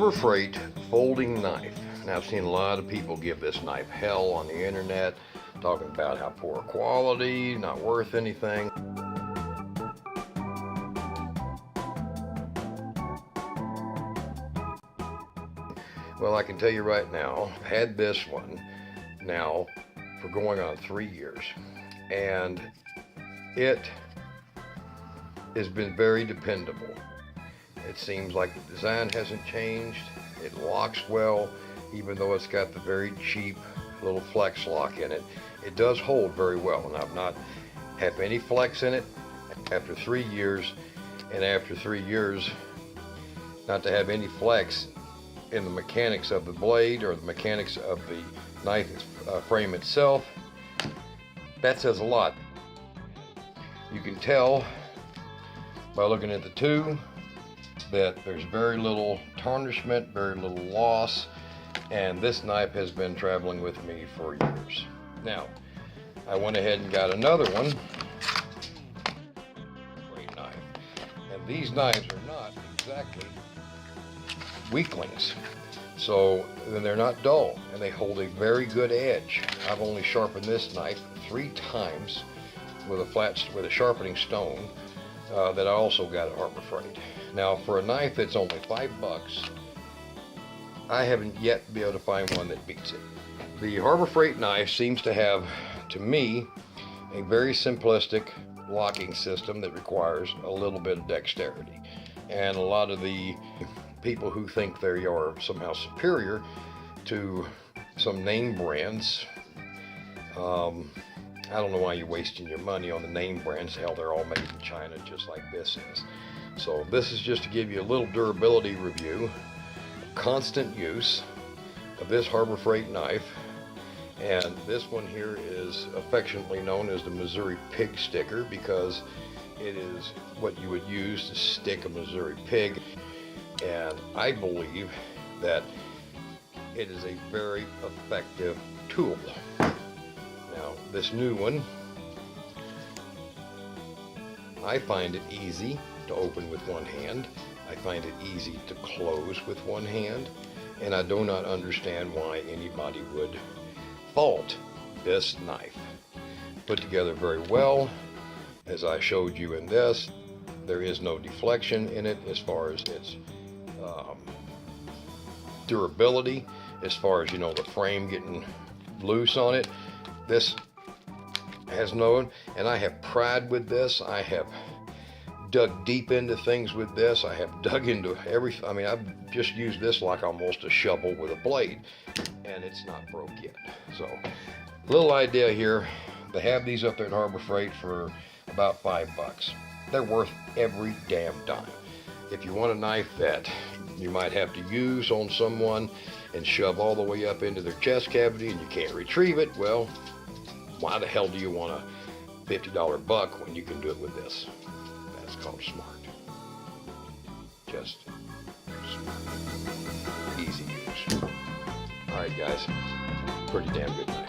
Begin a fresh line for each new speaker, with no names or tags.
Harbor Freight folding knife. Now, I've seen a lot of people give this knife hell on the internet, talking about how poor quality, not worth anything. Well, I can tell you right now, I've had this one now for going on 3 years, and it has been very dependable. It seems like the design hasn't changed. It locks well, even though it's got the very cheap little flex lock in it. It does hold very well, and I've not had any flex in it after 3 years, and after 3 years not to have any flex in the mechanics of the blade or the mechanics of the knife frame itself. That says a lot. You can tell by looking at the two that there's very little tarnishment, very little loss, and this knife has been traveling with me for years. Now, I went ahead and got another one, great knife, and these knives are not exactly weaklings, so they're not dull, and they hold a very good edge. I've only sharpened this knife 3 times with a sharpening stone that I also got at Harbor Freight. Now, for a knife that's only $5, I haven't yet been able to find one that beats it. The Harbor Freight knife seems to have, to me, a very simplistic locking system that requires a little bit of dexterity. And a lot of the people who think they are somehow superior to some name brands, I don't know why you're wasting your money on the name brands. Hell, they're all made in China, just like this is. So this is just to give you a little durability review, constant use of this Harbor Freight knife. And this one here is affectionately known as the Missouri pig sticker, because it is what you would use to stick a Missouri pig. And I believe that it is a very effective tool. Now, this new one, I find it easy to open with one hand. I find it easy to close with one hand, and I do not understand why anybody would fault this knife. Put together very well, as I showed you in this. There is no deflection in it as far as its durability, as far as, you know, the frame getting loose on it. This has no, and I have pried with this. I have dug deep into things with this. I have dug into I mean, I've just used this like almost a shovel with a blade, and it's not broke yet. So, little idea here. They have these up there at Harbor Freight for about $5. They're worth every damn dime. If you want a knife that you might have to use on someone and shove all the way up into their chest cavity and you can't retrieve it, well, why the hell do you want a $50 buck when you can do it with this? That's called smart. Just smart. Easy use. All right, guys. Pretty damn good knife.